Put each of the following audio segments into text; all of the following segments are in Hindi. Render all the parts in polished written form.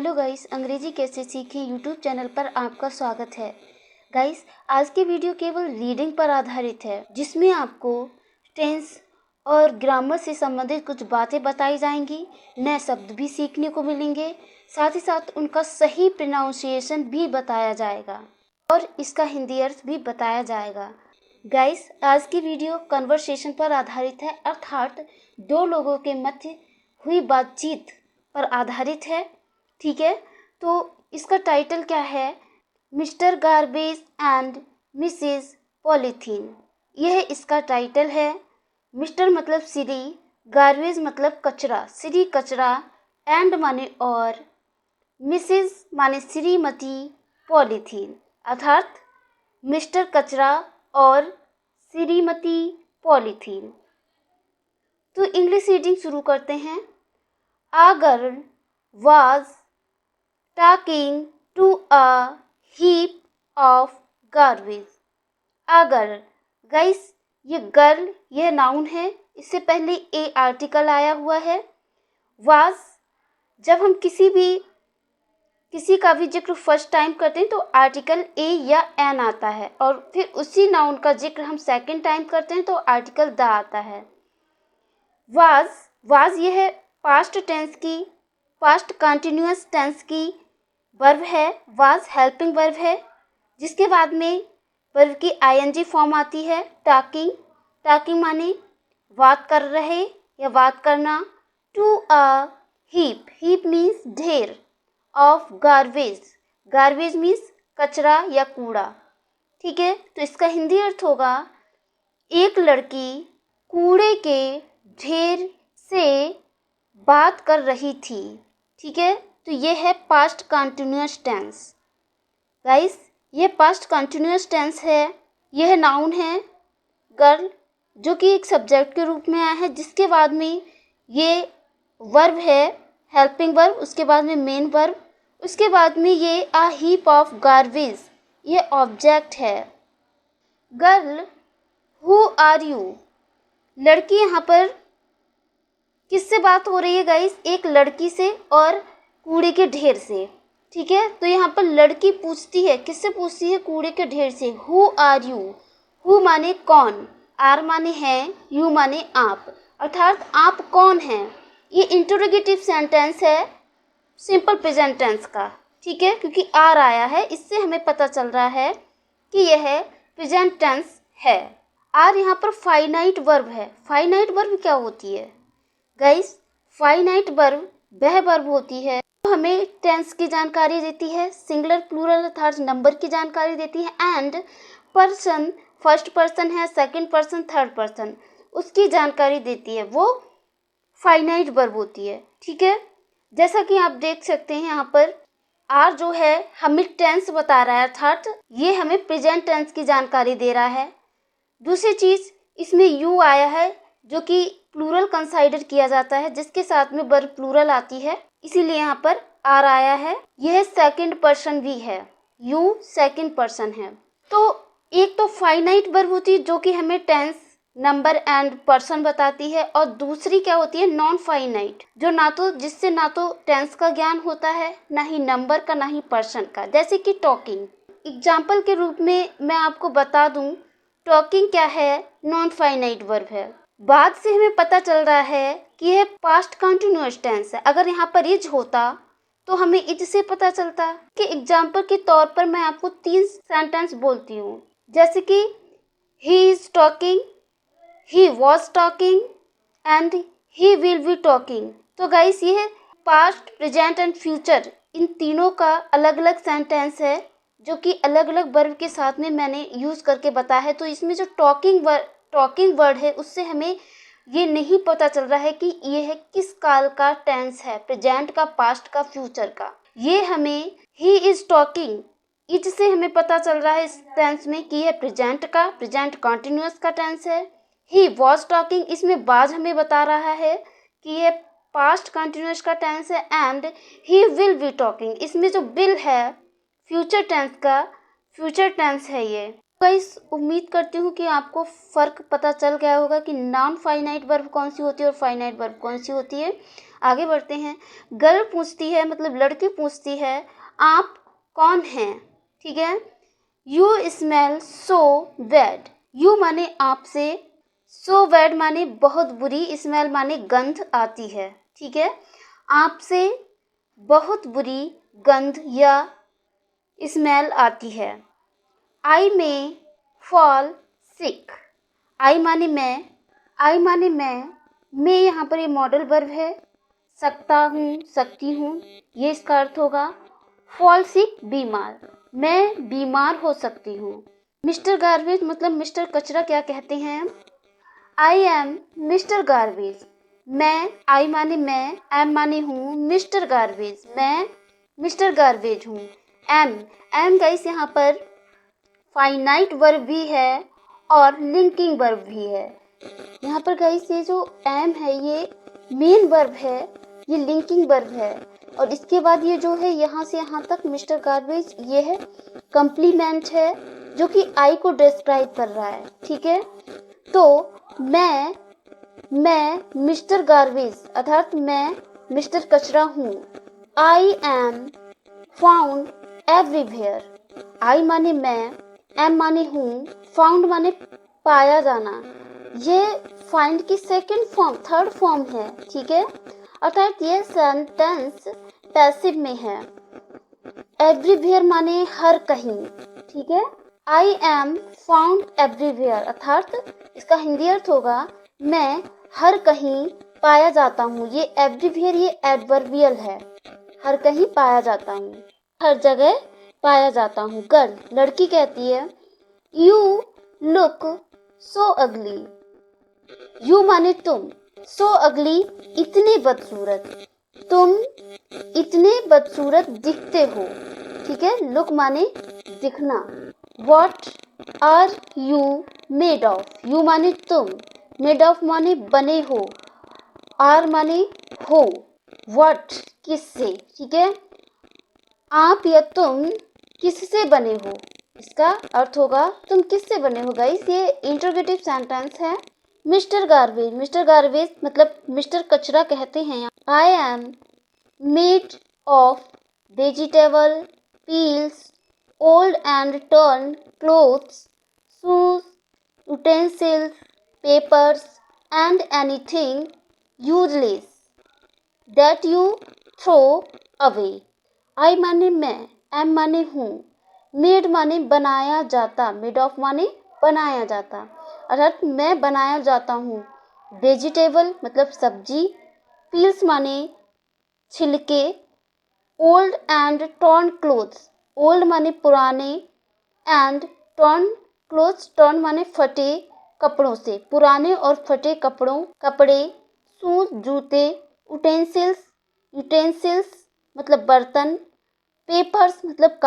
हेलो गाइस, अंग्रेजी कैसे सीखें यूट्यूब चैनल पर आपका स्वागत है। गाइस, आज की वीडियो केवल रीडिंग पर आधारित है, जिसमें आपको टेंस और ग्रामर से संबंधित कुछ बातें बताई जाएंगी, नए शब्द भी सीखने को मिलेंगे, साथ ही साथ उनका सही प्रोनाउंसिएशन भी बताया जाएगा और इसका हिंदी अर्थ भी बताया जाएगा। गाइस, आज की वीडियो कन्वर्सेशन पर आधारित है, अर्थात दो लोगों के मध्य हुई बातचीत पर आधारित है। ठीक है, तो इसका टाइटल क्या है? Mister garbage and Mrs polythene. यह इसका टाइटल है। मिस्टर मतलब श्री, गार्बेज मतलब कचरा, श्री कचरा, एंड माने और, मिसेस माने श्रीमती, पॉलीथीन अर्थात मिस्टर कचरा और श्रीमती पॉलीथीन। तो इंग्लिश रीडिंग शुरू करते हैं। A girl was talking to a heap of garbage. A girl, guys, ये गर्ल यह नाउन है, इससे पहले ए आर्टिकल आया हुआ है। was, जब हम किसी का भी जिक्र फर्स्ट टाइम करते हैं तो आर्टिकल ए या एन आता है, और फिर उसी नाउन का जिक्र हम सेकंड टाइम करते हैं तो आर्टिकल द आता है। was यह पास्ट टेंस की, पास्ट कंटिन्यूअस टेंस की वर्ब है। वाज हेल्पिंग वर्ब है, जिसके बाद में वर्ब की आईएनजी फॉर्म आती है। टॉकिंग, टॉकिंग माने बात कर रहे या बात करना। To a heap, heap means ढेर। ऑफ गार्बेज, गार्बेज मीन्स कचरा या कूड़ा। ठीक है, तो इसका हिंदी अर्थ होगा एक लड़की कूड़े के ढेर से बात कर रही थी। ठीक है, तो ये है पास्ट कंटिन्यूअस टेंस। गाइस, ये पास्ट कंटिन्यूअस टेंस है। यह नाउन है गर्ल, जो कि एक सब्जेक्ट के रूप में आया है, जिसके बाद में ये वर्ब है हेल्पिंग वर्ब, उसके बाद में मेन वर्ब, उसके बाद में ये अ हीप ऑफ गार्बेज, ये ऑब्जेक्ट है। Girl, who are you? लड़की यहाँ पर किससे बात हो रही है गाइस? एक लड़की से और कूड़े के ढेर से। ठीक है, तो यहाँ पर लड़की पूछती है, किससे पूछती है? कूड़े के ढेर से। Who are you? हु माने कौन, आर माने है, यू माने आप, अर्थात आप कौन हैं। ये इंटरोगेटिव सेंटेंस है सिंपल प्रेजेंट टेंस का। ठीक है, क्योंकि आर आया है, इससे हमें पता चल रहा है कि यह प्रेजेंट टेंस है। आर यहाँ पर फाइनाइट वर्ब है। फाइनाइट वर्ब क्या होती है गाइस? फाइनाइट वर्ब वह वर्ब होती है जो हमें टेंस की जानकारी देती है, सिंगुलर प्लूरल अर्थात नंबर की जानकारी देती है, एंड पर्सन, फर्स्ट पर्सन है, सेकंड पर्सन, थर्ड पर्सन, उसकी जानकारी देती है, वो फाइनाइट वर्ब होती है। ठीक है, जैसा कि आप देख सकते हैं यहाँ पर आर जो है हमें टेंस बता रहा है, अर्थात ये हमें प्रेजेंट टेंस की जानकारी दे रहा है। दूसरी चीज, इसमें यू आया है जो कि प्लूरल कंसाइडर किया जाता है, जिसके साथ में वर्ब प्लूरल आती है, इसीलिए यहाँ पर आर आया है। यह सेकंड पर्सन भी है, यू सेकंड पर्सन है। तो एक तो फाइनाइट वर्ब होती है जो कि हमें टेंस, नंबर एंड पर्सन बताती है, और दूसरी क्या होती है? नॉन फाइनाइट, जो जिससे ना तो टेंस का ज्ञान होता है, ना ही नंबर का, ना ही पर्सन का, जैसे कि टॉकिंग। एग्जाम्पल के रूप में मैं आपको बता दूं, टॉकिंग क्या है? नॉन फाइनाइट वर्ब है। बाद से हमें पता चल रहा है कि यह पास्ट कंटिन्यूअस टेंस है। अगर यहाँ पर इज होता तो हमें इज से पता चलता। कि एग्जाम्पल के तौर पर मैं आपको 3 सेंटेंस बोलती हूँ, जैसे कि he is talking, he was talking and he will be talking. तो गाइस, ये पास्ट, प्रेजेंट एंड फ्यूचर, इन तीनों का अलग अलग सेंटेंस है, जो कि अलग अलग वर्ब के साथ में मैंने यूज करके बताया है। तो इसमें जो टॉकिंग वर्ड है, उससे हमें ये नहीं पता चल रहा है कि ये है किस काल का टेंस है, प्रेजेंट का, पास्ट का, फ्यूचर का। ये हमें ही इज टॉकिंग, इज से हमें पता चल रहा है इस टेंस में कि यह प्रेजेंट का, प्रेजेंट कंटिन्यूअस का टेंस है। ही वॉज टॉकिंग, इसमें बाद हमें बता रहा है कि यह पास्ट कंटिन्यूअस का टेंस है। And he will be talking, इसमें जो विल है फ्यूचर टेंस का, फ्यूचर टेंस है ये। गाइस, उम्मीद करती हूँ कि आपको फ़र्क पता चल गया होगा कि नॉन फाइनाइट वर्ब कौन सी होती है और फाइनाइट वर्ब कौन सी होती है। आगे बढ़ते हैं। गर्ल पूछती है, मतलब लड़की पूछती है, आप कौन हैं? ठीक है। You smell so bad. You माने आप से, सो बैड माने बहुत बुरी, स्मेल माने गंध आती है। ठीक है। आपसे बहुत बुरी गंध या स्मेल आती है। आई में फॉल सिक। आई माने मैं, आई माने मैं यहाँ पर ये मॉडल वर्ब है। सकता हूँ, सकती हूँ, ये इसका अर्थ होगा। फॉल सिक बीमार, मैं बीमार हो सकती हूँ। मिस्टर गार्बेज मतलब मिस्टर कचरा क्या कहते हैं? I am mister garbage. मैं, आई माने मैं, एम माने हूँ, मिस्टर गार्बेज मैं मिस्टर गार्बेज हूँ। एम गाइस यहाँ पर फाइनाइट वर्ब भी है और लिंकिंग वर्ब भी है। यहाँ पर गाइस ये जो एम है ये मेन वर्ब है, ये लिंकिंग वर्ब है, और इसके बाद ये जो है यहाँ से यहाँ तक मिस्टर गार्बेज ये है कम्प्लीमेंट है जो कि आई को डिस्क्राइब कर रहा है। ठीक है। तो मैं मिस्टर गार्बेज अर्थात मैं मिस्टर कचरा हूँ। I am found everywhere. I माने मैं, एम माने हूँ, फाउंड माने पाया जाना। ये फाइंड की सेकंड फॉर्म, थर्ड फॉर्म है। ठीक है। अर्थात ये सेंटेंस पैसिव में है। एवरीवेयर माने हर कहीं। ठीक है। आई एम फाउंड एवरीवेयर अर्थात इसका हिंदी अर्थ होगा मैं हर कहीं पाया जाता हूँ। ये एवरीवेयर ये एडवर्बियल है, हर कहीं पाया जाता हूँ, हर जगह पाया जाता हूँ। गर्ल लड़की कहती है, यू लुक सो अगली। यू माने तुम, सो अगली इतने बदसूरत, तुम इतने बदसूरत दिखते हो। ठीक है। लुक माने दिखना। What are you made of. You माने तुम, मेड ऑफ माने बने हो, आर माने हो, व्हाट किससे। ठीक है। आप या तुम किससे बने हो, इसका अर्थ होगा तुम किससे बने हो। गाइस ये इंटरोगेटिव सेंटेंस है। मिस्टर गार्बेज मतलब मिस्टर कचरा कहते हैं। I am made of vegetable peels, old and torn clothes, shoes, utensils, papers, and anything useless that you throw away. I माने मैं, am माने हूँ, made माने बनाया जाता, made of माने बनाया जाता, अर्थात मैं बनाया जाता हूँ। वेजिटेबल मतलब सब्जी, पील्स माने छिलके, old and torn clothes, old माने पुराने, एंड टॉर्न क्लोथ्स, टॉर्न माने फटे कपड़ों से, पुराने और फटे कपड़े, शूज जूते, यूटेंसिल्स मतलब बर्तन, पेपर्स मतलब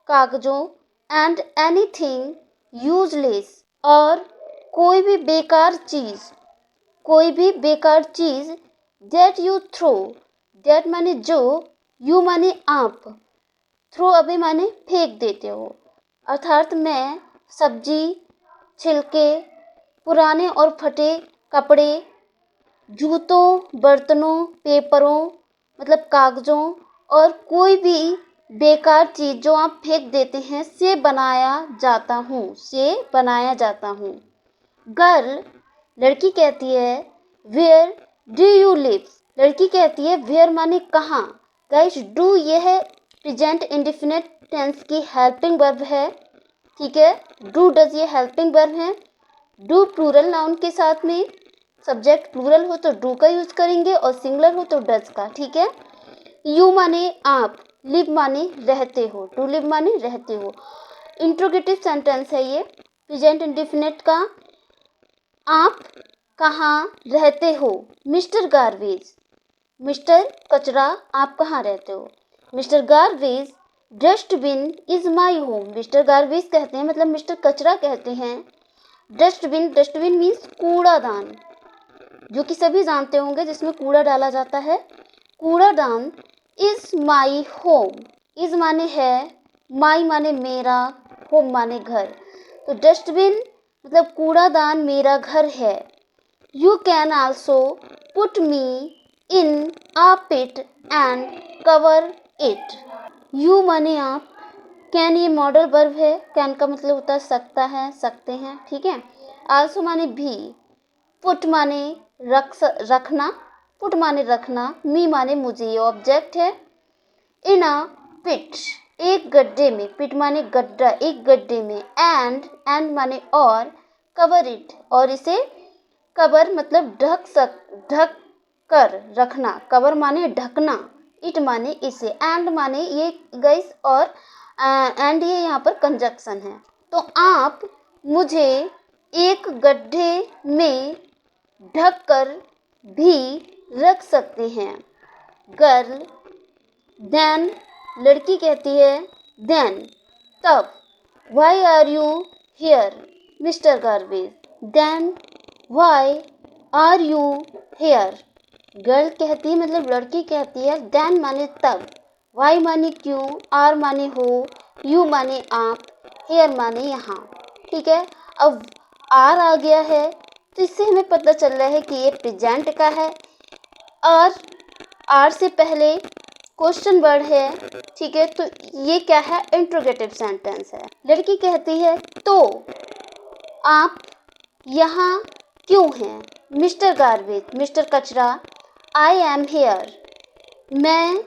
कागजों, एंड एनीथिंग यूजलेस और कोई भी बेकार चीज, दैट यू थ्रो, दैट माने जो, यू माने आप, थ्रो अवे माने फेंक देते हो। अर्थात मैं सब्जी, छिलके, पुराने और फटे कपड़े, जूतों, बर्तनों, पेपरों मतलब कागजों और कोई भी बेकार चीज जो आप फेंक देते हैं से बनाया जाता हूँ। गर्ल लड़की कहती है, वेयर डू यू लिव। लड़की कहती है वेयर माने कहाँ। गाइस डू ये है प्रेजेंट इंडेफिनिट टेंस की हेल्पिंग वर्ब है। ठीक है। डू डज ये हेल्पिंग वर्ब है। डू प्लूरल नाउन के साथ में, सब्जेक्ट प्लूरल हो तो डू का यूज करेंगे और सिंगुलर हो तो डज का। ठीक है। यू माने आप, लिव माने रहते हो, टू लिव माने रहते हो। इंट्रोगेटिव सेंटेंस है ये प्रेजेंट इंडेफिनिट का। आप कहाँ रहते हो। मिस्टर गार्बेज, मिस्टर कचरा आप कहाँ रहते हो। Mister garbage dustbin is my home. Mister garbage कहते हैं मतलब मिस्टर कचरा कहते हैं। डस्टबिन मीन्स कूड़ादान, जो कि सभी जानते होंगे जिसमें कूड़ा डाला जाता है। कूड़ादान इज माई होम। इज माने है, माई माने मेरा, होम माने घर। तो डस्टबिन मतलब कूड़ादान मेरा घर है। You can also put me in a pit and cover it. You माने आप, कैन ये मॉडल वर्ब है, कैन का मतलब होता है सकता है, सकते हैं, ठीक है। आल्सो माने भी, पुट माने रखना, पुट माने रखना, मी माने मुझे, ये ऑब्जेक्ट है। इन अ पिट, एक गड्ढे में, पिट माने गड्ढा, एक गड्ढे में, एंड माने और, कवर इट, और इसे कवर मतलब ढक कर रखना, कवर माने ढकना, इट माने इसे, एंड माने ये गाइस, और एंड ये यहाँ पर कंजक्शन है। तो आप मुझे एक गड्ढे में ढक कर भी रख सकते हैं। गर्ल, देन, लड़की कहती है देन, तब। Why are you here mister garbage, then why are you here. Girl कहती है मतलब लड़की कहती है, देन माने तब, वाई माने क्यों, आर माने हो, यू माने आप, हियर माने यहाँ, ठीक है। अब आर आ गया है तो इससे हमें पता चल रहा है कि ये प्रेजेंट का है, और आर से पहले क्वेश्चन वर्ड है, ठीक है। तो ये क्या है, इंट्रोगेटिव सेंटेंस है। लड़की कहती है तो आप यहाँ क्यों हैं मिस्टर गार्बेज, मिस्टर कचरा, आई एम हेयर, मैं,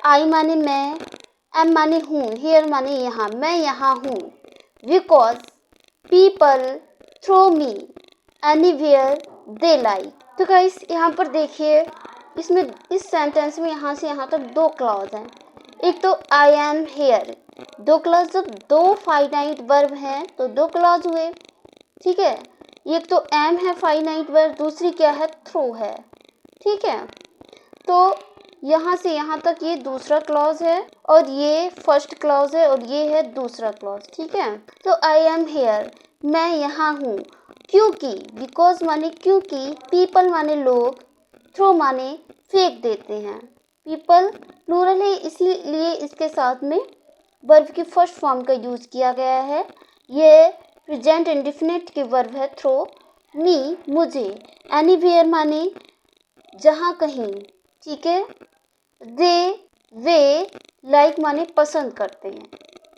आई माने मैं, एम माने हूँ, हेयर माने यहाँ, मैं यहाँ हूँ, because people throw me anywhere they like. तो गाइस यहाँ पर देखिए, इसमें इस सेंटेंस में यहाँ से यहाँ तक दो क्लॉज हैं। एक तो आई एम हेयर, दो क्लॉज, जब दो फाइनाइट वर्ब हैं तो दो क्लॉज हुए, ठीक है। एक तो एम है फाइनाइट वर्ब, दूसरी क्या है, थ्रो है, ठीक है। तो यहाँ से यहाँ तक ये दूसरा क्लॉज है, और ये फर्स्ट क्लॉज है, और ये है दूसरा क्लॉज, ठीक है। तो आई एम हेयर, मैं यहाँ हूँ, क्योंकि, बिकॉज माने क्योंकि, पीपल माने लोग, थ्रो माने फेंक देते हैं। पीपल प्लूरल है इसीलिए इसके साथ में वर्ब की फर्स्ट फॉर्म का यूज किया गया है। ये प्रेजेंट इंडेफिनिट के वर्ब है थ्रो, मी मुझे, एनीवेयर माने जहाँ कहीं, ठीक है। दे, वे, लाइक माने पसंद करते हैं,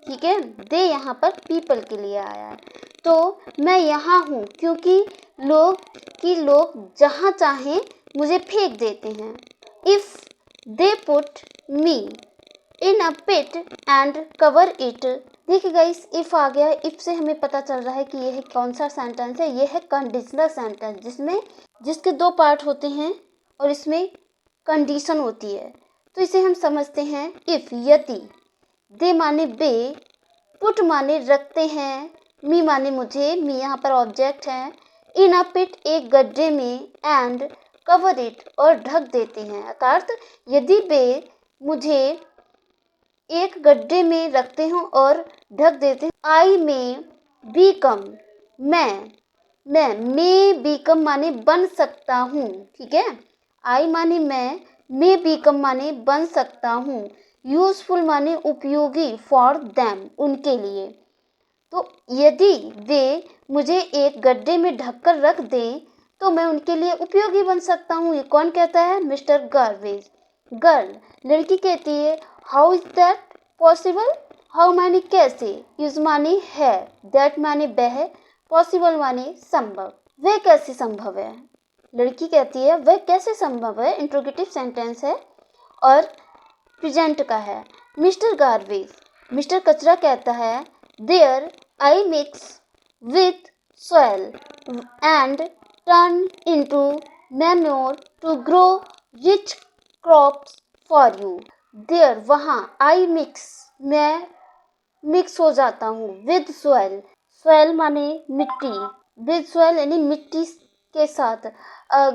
ठीक है। दे यहाँ पर पीपल के लिए आया है। तो मैं यहाँ हूँ क्योंकि लोग जहाँ चाहें मुझे फेंक देते हैं। If they put me in a pit and cover it. देखिए गाइस, इफ आ गया, इफ से हमें पता चल रहा है कि यह कौन सा सेंटेंस है, यह है कंडीशनल सेंटेंस, जिसके दो पार्ट होते हैं और इसमें कंडीशन होती है। तो इसे हम समझते हैं इफ, यदि, दे माने बे, पुट माने रखते हैं, मी माने मुझे, मी यहाँ पर ऑब्जेक्ट है, इन अ पिट एक गड्ढे में, एंड कवर इट और ढक देते हैं। अर्थात यदि वे मुझे एक गड्ढे में रखते हो और ढक देते हैं। आई में बीकम, मैं में बीकम माने बन सकता हूँ, ठीक है। आई माने मैं, में बीकम माने बन सकता हूँ, यूजफुल माने उपयोगी, फॉर देम उनके लिए। तो यदि वे मुझे एक गड्ढे में ढककर रख दें तो मैं उनके लिए उपयोगी बन सकता हूँ। ये कौन कहता है, मिस्टर गार्बेज। गर्ल, लड़की कहती है how is that possible, how माने कैसे, इज माने है, दैट माने वह, पॉसिबल माने संभव, वह कैसे संभव है। लड़की कहती है वह कैसे संभव है, इंट्रोगेटिव सेंटेंस है और प्रेजेंट का है। मिस्टर गार्बेज, मिस्टर कचरा कहता है there I mix with soil and turn into manure to grow rich crops for you. There, वहाँ, I mix, मैं मिक्स हो जाता हूँ, with soil, soil माने मिट्टी, with soil यानी मिट्टी के साथ।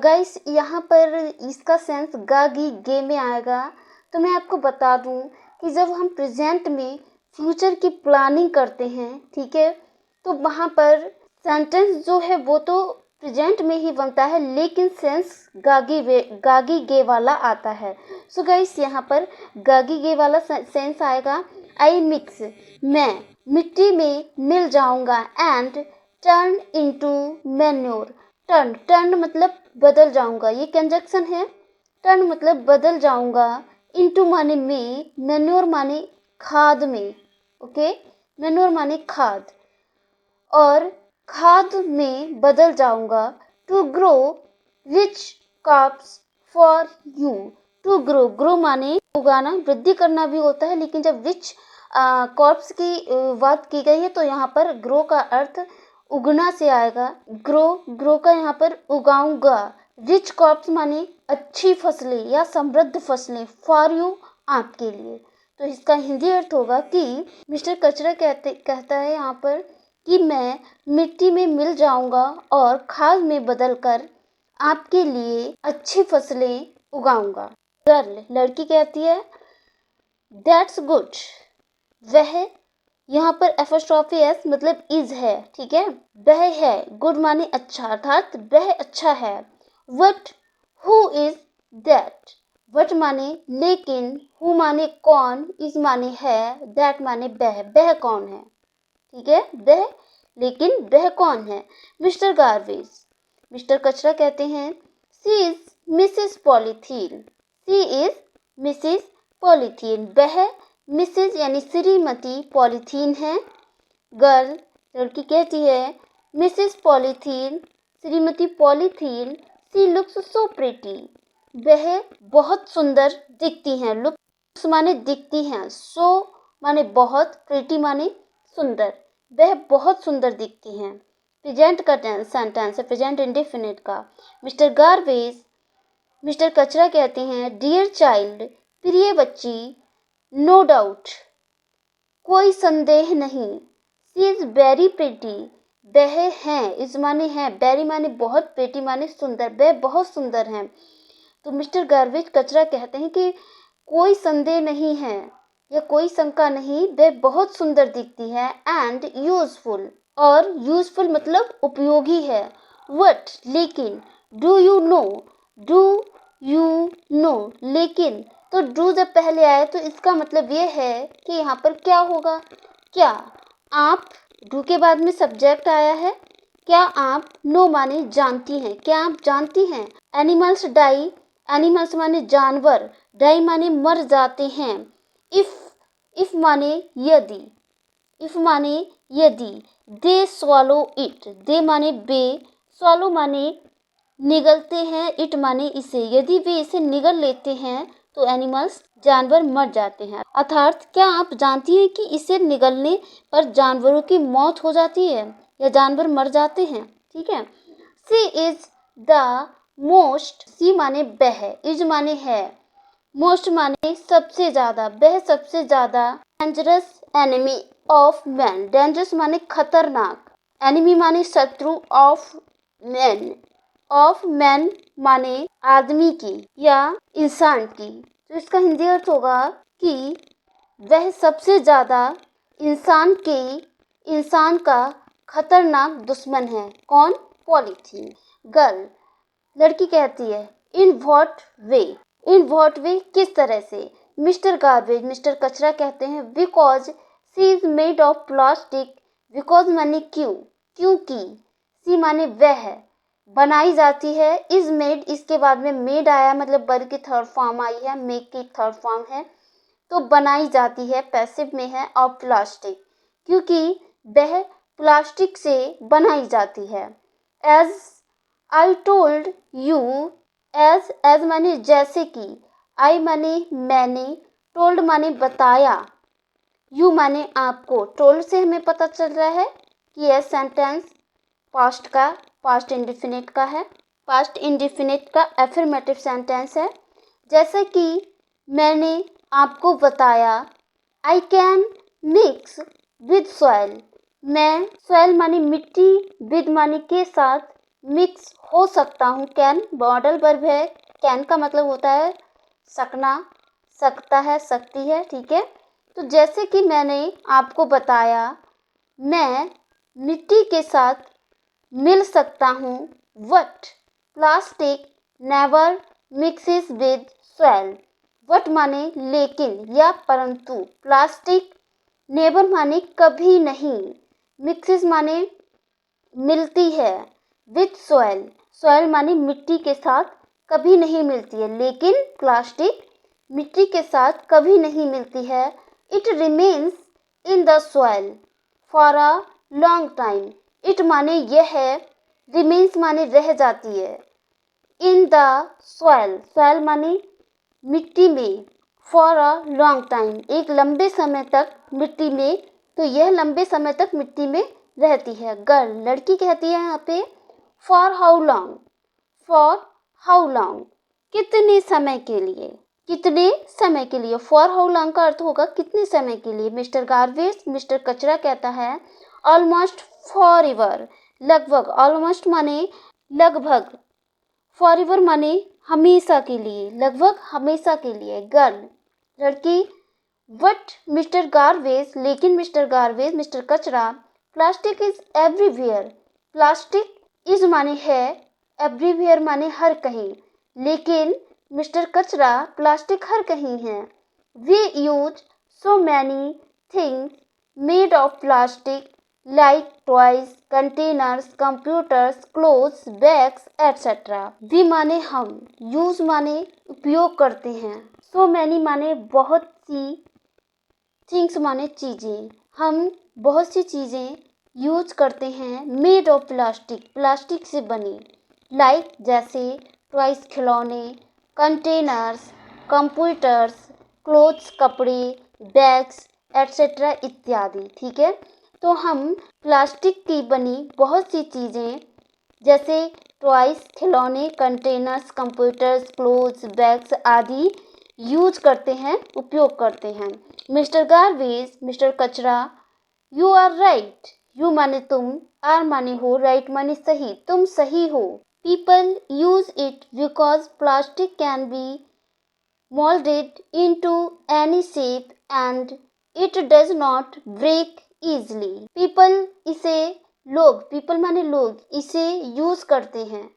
गाइस यहाँ पर इसका सेंस गागी गे में आएगा। तो मैं आपको बता दूँ कि जब हम प्रेजेंट में फ्यूचर की प्लानिंग करते हैं, ठीक है, तो वहाँ पर सेंटेंस जो है वो तो प्रेजेंट में ही बनता है, लेकिन सेंस गागी गे वाला आता है। सो गाइस यहाँ पर गागी गे वाला सेंस आएगा। आई मिक्स, मैं मिट्टी में मिल जाऊंगा, and turn into manure, turn मतलब बदल जाऊंगा, ये कंजक्शन है टर्न मतलब बदल जाऊंगा, इनटू माने में, मैन्योर माने खाद में, ओके, मैन्योर माने खाद, और खाद में बदल जाऊंगा, to grow rich crops for you. To grow, grow माने उगाना, वृद्धि करना भी होता है, लेकिन जब रिच क्रॉप्स की बात की गई है तो यहाँ पर ग्रो का अर्थ उगना से आएगा। ग्रो, ग्रो का यहाँ पर उगाऊंगा। रिच क्रॉप्स माने अच्छी फसलें या समृद्ध फसलें, फॉर यू आपके लिए। तो इसका हिंदी अर्थ होगा कि मिस्टर कचरा कहता है यहाँ पर कि मैं मिट्टी में मिल जाऊंगा और खाद में बदलकर आपके लिए अच्छी फसलें उगाऊंगा। गर्ल, लड़की कहती है दैट्स गुड, वह, यहाँ पर एपोस्ट्रोफी एस मतलब इज है, ठीक है, वह है, गुड माने अच्छा, अर्थात वह अच्छा है। What, who is that, what माने लेकिन, हु माने कौन, इज माने है, दैट माने वह कौन है, ठीक है, वह, लेकिन वह कौन है। मिस्टर गार्बेज, मिस्टर कचरा कहते हैं she is Mrs polythene, she is Mrs polythene, वह मिसेस यानी श्रीमती पॉलीथीन है। गर्ल, लड़की कहती है मिसेस पॉलीथीन, श्रीमती polythene, she looks so pretty, वह बहुत सुंदर दिखती हैं। लुक्स माने दिखती हैं, सो माने बहुत, प्रिटी माने सुंदर, वह बहुत सुंदर दिखती हैं। प्रेजेंट का सेंटेंस है, प्रेजेंट इंडेफिनिट का। मिस्टर गार्बेज, मिस्टर कचरा कहते हैं डियर चाइल्ड, प्रिय बच्ची, नो डाउट, कोई संदेह नहीं, सी इज वेरी प्रिटी, वह हैं, इस माने हैं, वेरी माने बहुत, प्रिटी माने सुंदर, वह बहुत सुंदर हैं। तो मिस्टर गार्बेज कचरा कहते हैं कि कोई संदेह नहीं है या कोई शंका नहीं, वह बहुत सुंदर दिखती है, एंड यूजफुल, और यूजफुल मतलब उपयोगी है। वट, लेकिन, do you know, do you know, लेकिन, तो डू जब पहले आए तो इसका मतलब ये है कि यहाँ पर क्या होगा, क्या आप, डू के बाद में सब्जेक्ट आया है, क्या आप, नो माने जानती हैं, क्या आप जानती हैं। एनिमल्स डाई, एनिमल्स माने जानवर, डाई माने मर जाते हैं। इफ माने यदि, इफ माने यदि, दे स्वॉलो इट, दे माने बे, स्वॉलो माने निगलते हैं, इट माने इसे, यदि वे इसे निगल लेते हैं तो एनिमल्स जानवर मर जाते हैं। अर्थात क्या आप जानती हैं कि इसे निगलने पर जानवरों की मौत हो जाती है या जानवर मर जाते हैं, ठीक है। सी इज द मोस्ट, सी माने वह, इज माने है, मोस्ट माने सबसे ज्यादा, वह सबसे ज्यादा, dangerous enemy of man, dangerous माने खतरनाक, एनिमी माने शत्रु, ऑफ मैन, ऑफ मैन माने आदमी की या इंसान की। तो इसका हिंदी अर्थ होगा कि वह सबसे ज्यादा इंसान का खतरनाक दुश्मन है। कौन, पॉलीथीन। गर्ल, लड़की कहती है in what way, in what way किस तरह से। मिस्टर गार्बेज, मिस्टर कचरा कहते हैं because she is made of plastic, because माने क्यों, क्योंकि, सी माने वह, बनाई जाती है, इज मेड, इसके बाद में मेड आया मतलब वर्ब की थर्ड फॉर्म आई है, मेक की थर्ड फॉर्म है, तो बनाई जाती है पैसिव में है, और प्लास्टिक, क्योंकि वह प्लास्टिक से बनाई जाती है। As I told you, as माने जैसे कि, आई माने मैंने, टोल्ड माने बताया, यू माने आपको। टोल्ड से हमें पता चल रहा है कि यह सेंटेंस पास्ट का, पास्ट इंडेफिनिट का है, पास्ट इंडेफिनिट का एफर्मेटिव सेंटेंस है। जैसे कि मैंने आपको बताया, I can mix with soil, मैं, सॉइल माने मिट्टी, विद माने के साथ, मिक्स हो सकता हूँ। कैन मॉडल वर्ब है, कैन का मतलब होता है सकना, सकता है, सकती है, ठीक है। तो जैसे कि मैंने आपको बताया, मैं मिट्टी के साथ मिल सकता हूँ। What, plastic never mixes with soil, what माने लेकिन या परंतु, प्लास्टिक नेवर माने कभी नहीं, मिक्सेस माने मिलती है, विद सॉइल, सॉइल माने मिट्टी के साथ कभी नहीं मिलती है, लेकिन प्लास्टिक मिट्टी के साथ कभी नहीं मिलती है। It remains in the soil for a long time. It माने यह है, रिमेन्स माने रह जाती है, इन द सॉइल, सॉइल माने मिट्टी में, फॉर अ लॉन्ग टाइम एक लंबे समय तक मिट्टी में, तो यह लंबे समय तक मिट्टी में रहती है। गर्ल लड़की कहती है यहाँ पे for how long, for how long कितने समय के लिए, कितने समय के लिए। फॉर हाउ लॉन्ग का अर्थ होगा कितने समय के लिए। मिस्टर गार्वेज, मिस्टर कचरा कहता है ऑलमोस्ट फॉर एवर, लगभग, ऑलमोस्ट माने लगभग, फॉर एवर माने हमेशा के लिए, लगभग हमेशा के लिए। गर्ल लड़की बट मिस्टर गार्वेज, लेकिन मिस्टर गार्वेज, मिस्टर कचरा, plastic is everywhere, plastic is माने है, एवरीवेयर माने हर कहीं, लेकिन मिस्टर कचरा प्लास्टिक हर कहीं है। We use so many things made of plastic like toys, containers, computers, clothes, bags etcetera. We माने हम, यूज माने उपयोग करते हैं, सो मैनी माने बहुत सी, थिंग्स माने चीज़ें, हम बहुत सी चीज़ें यूज करते हैं, मेड ऑफ प्लास्टिक, प्लास्टिक से बनी, लाइक जैसे टॉयज खिलौने, कंटेनर्स, कंप्यूटर्स, क्लोथ्स कपड़े, बैग्स एटसेट्रा इत्यादि। ठीक है, तो हम प्लास्टिक की बनी बहुत सी चीज़ें जैसे टॉयज खिलौने, कंटेनर्स, कंप्यूटर्स, क्लोथ्स, बैग्स आदि यूज करते हैं, उपयोग करते हैं। मिस्टर गार्वेज, मिस्टर कचरा, यू आर राइट, यू माने तुम, आर माने हो, राइट माने सही, तुम सही हो। People use it because plastic can be molded into any shape and it does not break easily. People इसे, लोग, people माने लोग, इसे यूज करते हैं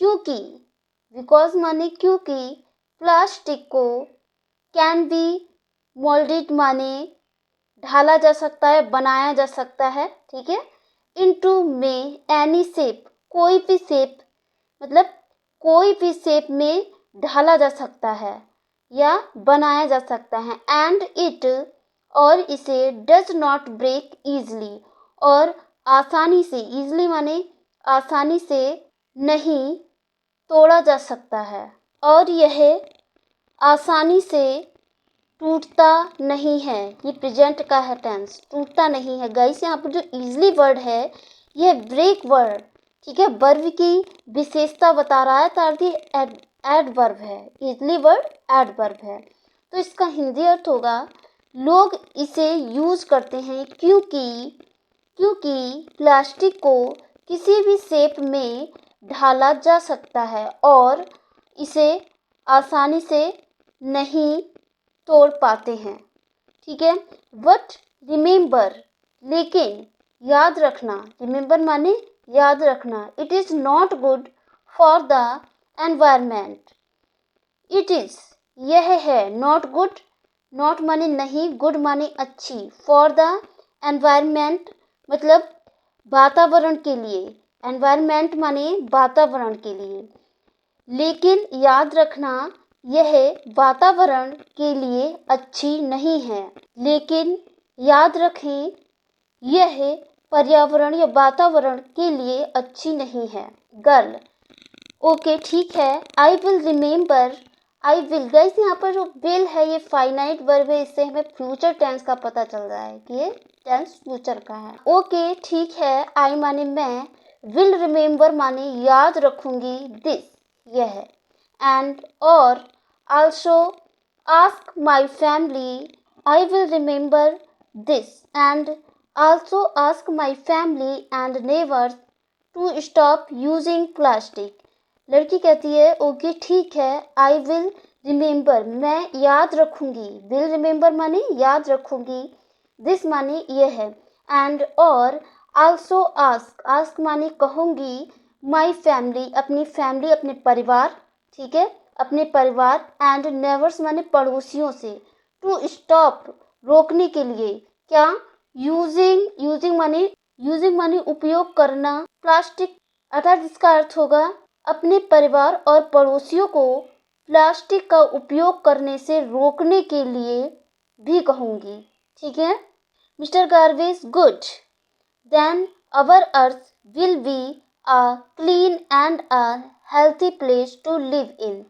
क्योंकि, बिकॉज माने क्योंकि, प्लास्टिक को, कैन बी मोल्डेड माने ढाला जा सकता है, बनाया जा सकता है। ठीक है, इनटू में एनी शेप, कोई भी शेप, मतलब कोई भी शेप में ढाला जा सकता है या बनाया जा सकता है। एंड इट, और इसे, डज नॉट ब्रेक ईजली, और आसानी से, ईजली माने आसानी से नहीं तोड़ा जा सकता है, और यह आसानी से टूटता नहीं है। ये प्रेजेंट का है टेंस, टूटता नहीं है। गाइस यहाँ पर जो ईजली वर्ड है यह ब्रेक वर्ड, ठीक है, वर्ब की विशेषता बता रहा है, ताकि एडवर्ब है, ईजली वर्ड एडवर्ब है। तो इसका हिंदी अर्थ होगा लोग इसे यूज करते हैं क्योंकि प्लास्टिक को किसी भी शेप में ढाला जा सकता है और इसे आसानी से नहीं तोड़ पाते हैं। ठीक है, बट रिमेंबर, लेकिन याद रखना, रिमेंबर माने याद रखना, it is not good for the environment, it is, यह है, नॉट गुड, नॉट माने नहीं, गुड माने अच्छी, फॉर द एनवायरमेंट मतलब वातावरण के लिए, एनवायरमेंट माने वातावरण के लिए, लेकिन याद रखना यह वातावरण के लिए अच्छी नहीं है, लेकिन याद रखें यह पर्यावरण या वातावरण के लिए अच्छी नहीं है। गर्ल ओके ठीक है, I will remember, I will. Guys यहाँ पर जो विल है ये फाइनाइट वर्ब है, इससे हमें फ्यूचर टेंस का पता चल रहा है कि ये टेंस फ्यूचर का है। ओके ठीक है, आई माने मैं, विल रिमेंबर माने याद रखूंगी, दिस यह है, एंड और also ask my family, I will remember this, and also ask my family and neighbors to stop using plastic. लड़की कहती है ओके ठीक है, आई विल रिमेंबर मैं याद रखूंगी, विल रिमेंबर माने याद रखूंगी, दिस माने यह है, एंड और आल्सो आस्क, आस्क माने कहूंगी, माई फैमिली अपनी फैमिली अपने परिवार, ठीक है, अपने परिवार, एंड नेबर्स माने पड़ोसियों से, टू स्टॉप रोकने के लिए, क्या, यूजिंग माने उपयोग करना, प्लास्टिक, अर्थात इसका अर्थ होगा अपने परिवार और पड़ोसियों को प्लास्टिक का उपयोग करने से रोकने के लिए भी कहूँगी। ठीक है। Mister garbage, good, then our earth will be a clean and a healthy place to live in.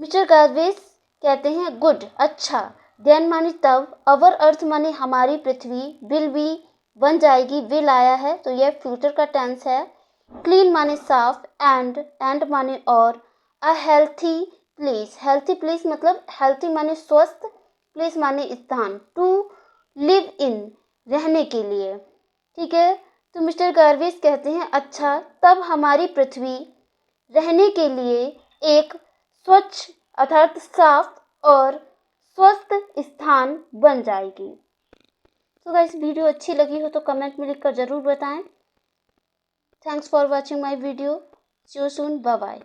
Mister garbage कहते हैं गुड, अच्छा, देन माने तब, अवर अर्थ माने हमारी पृथ्वी, विल बी बन जाएगी, विल आया है तो यह फ्यूचर का टेंस है, क्लीन माने साफ, एंड माने और, अ हेल्थी प्लेस, हेल्थी प्लेस मतलब हेल्थी माने स्वस्थ, प्लेस माने स्थान, टू लिव इन रहने के लिए। ठीक है। तो मिस्टर गार्वेज कहते हैं अच्छा, तब हमारी पृथ्वी रहने के लिए एक स्वच्छ अर्थात साफ और स्वस्थ स्थान बन जाएगी। तो गाइस, वीडियो अच्छी लगी हो तो कमेंट में लिखकर ज़रूर बताएं। Thanks for watching my video. See you soon, bye bye.